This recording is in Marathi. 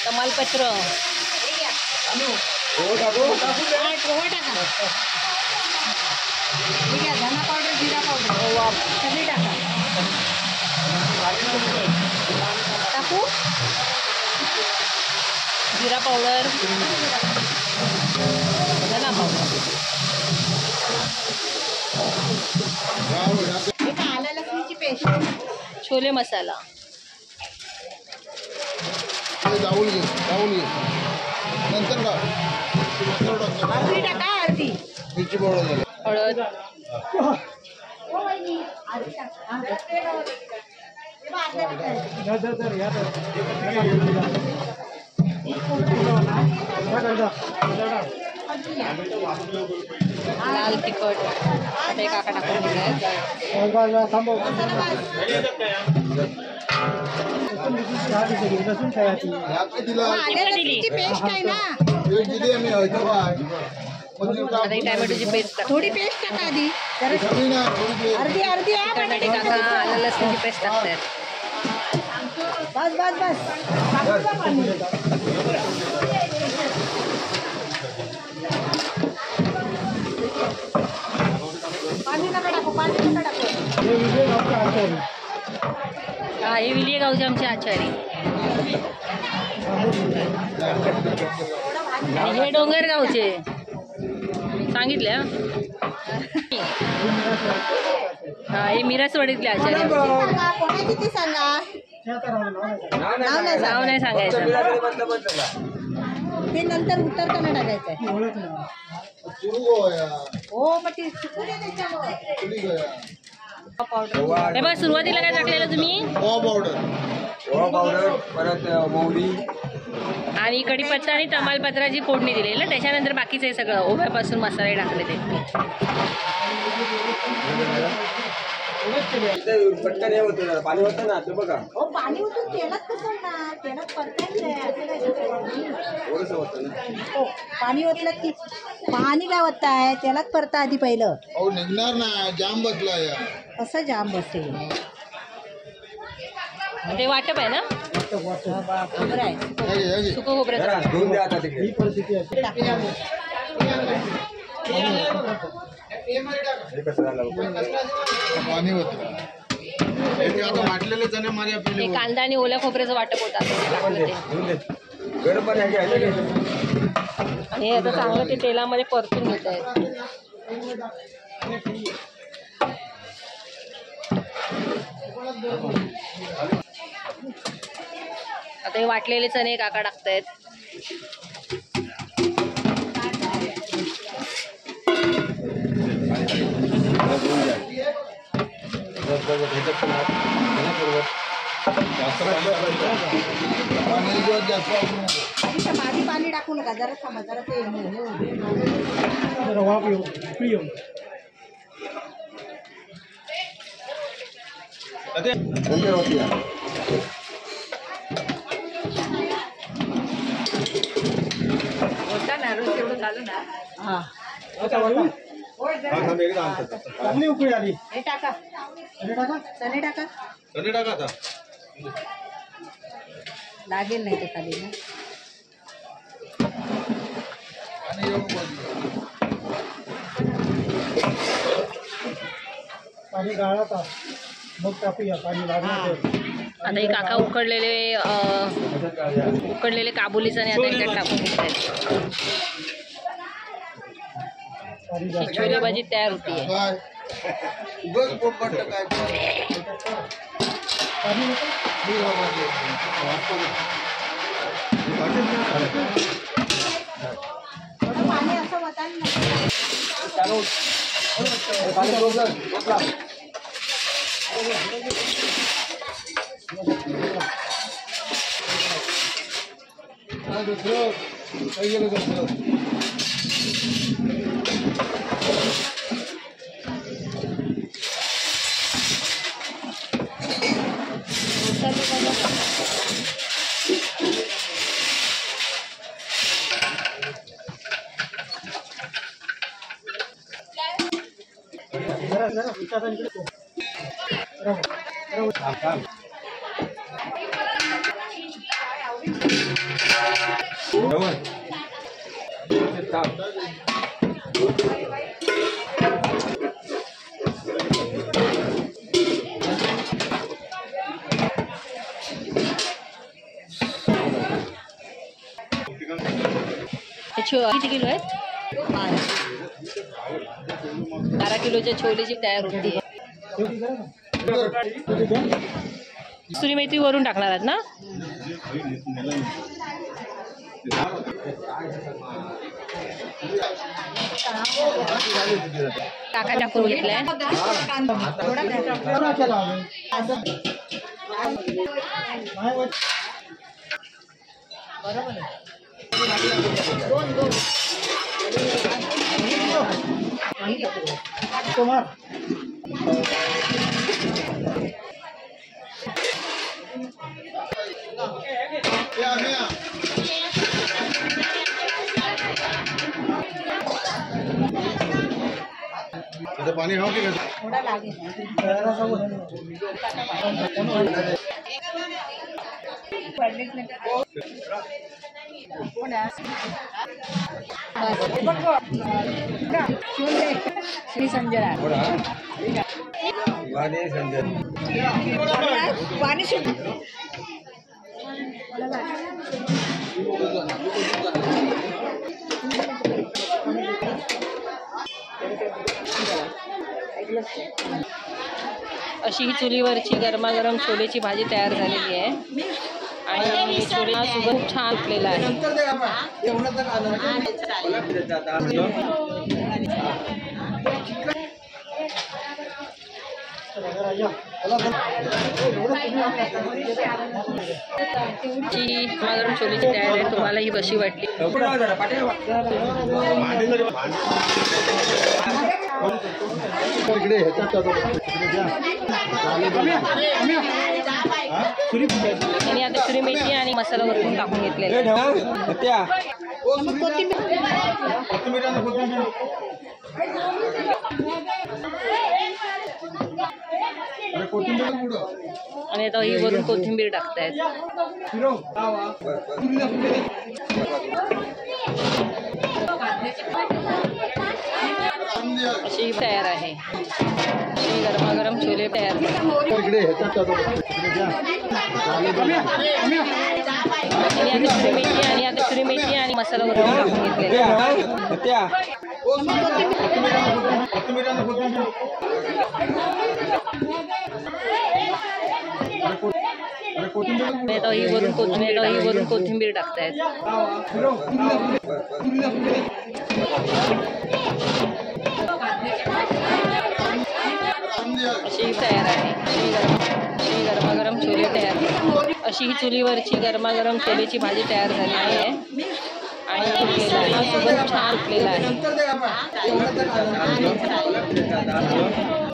तमालपत्र ठीक आहे, धना पावडर, जिरा पावडर सगळी टाका. टाकू जिरा पावडर, धना पावडर, आलं लसणीची पेस्ट, छोले मसाला. नंतर अर्धी टाका, अर्धी मिरची पावडर, हळद, लाल तिखट. आता काका टाकून दिलाय. पेस्ट आहे ना, टॅमॅटोची पेस्ट टाक. थोडी पेस्ट टाका आधी, अर्धी अर्धी. काका आलं लसणीची पेस्ट टाकतात. बस बस बस. पाणी नका टाकू, पाणी नका टाकू. हा, हे विलिये गावचे आमचे आचारी. हे डोंगर गावचे सांगितल्या. हा, हे मिरजवाडीतले आचार्य. किती सांगा, नाव नाही सांगायचं. ते नंतर उतरताना टाकायचं. हो, मग ते हे बघ, सुरुवातीला काय टाकलेलं तुम्ही? ओवा पावडर, परत मोहरी आणि कढीपत्ता आणि तमालपत्राची फोडणी दिली ना. त्याच्यानंतर बाकीचं हे सगळं ओव्यापासून मसाले टाकले ते. पटकन हे होतं, पाणी होतं ना ते बघा. हो, पाणी होतं तेलात. कसं ना, तेलात थोडंसं होतं ना. हो, पाणी ओतलं की पाणी काय ओतताय, तेलात परता आधी पहिलं. अहो निघणार ना, जाम बसलाय. कसं जाम बसेल? ते वाटप आहे ना, खोबरं आहे, सुकं खोबरं. धुवून द्या आता तिकडे. हे कसं झालं? पाणी होतं. वाटलेले चणे मारे आपले. हे कांदा आणि ओल्या खोबऱ्याचं वाटप होतं. गरम पाणी आहे. आणि आता चांगलं ते तेलामध्ये परतून घेत आहेत. आता हे वाटलेले चणे काका टाकतायत. आधी पाणी टाकू नका, जरा थांबा, जरा ते होता ना रोज तेवढं चालू ना. हा, चांगली उकळी आली. हे टाका, चणे टाका. चणे टाका आता. लागेल नाही ते खाली ना. पाणी गाळात मग टाकूया पाणी लागणार. आता हे काका उकडलेले काबुली चणे आता याच्यात टाकून घेतात. छोले भाजी तयार होती आहे. पाणी असं वाटायला किती किलो आहेत? 12 किलोच्या छोलेची तयार होती. कस्तुरी मेथी वरून टाकणार आहात ना? काका टाकून घेतलाय. कुमार पाणी हवं की थोडा लागेल. श्री संजय पाणी अशी ही चुलीवरची गरमागरम छोलेची भाजी तयार झालेली आहे आणि छोलेला सुगंध छान उठलेला आहे. गरमागरम छोलेची तयारी आहे. तुम्हाला ही कशी वाटली? आणि आता कस्तुरी मेथी आणि मसाला वरून टाकून घेतलेला आहे. आणि आता ही वरून कोथिंबीर टाकतायत. अशी तयार आहे. अशी गरमागरम छोले तयार. आणि आता कस्तुरी मेथी आणि मसाला वरून टाकून घेतलेला आहे. आता ही वरून कोथिंबीर टाकतायत. अशी तयार आहे. अशी गरमागरम छोले तयार. अशी ही चुलीवरची गरमागरम छोलेची भाजी तयार झालेली आहे आणि सुगंध छान उठलेला आहे.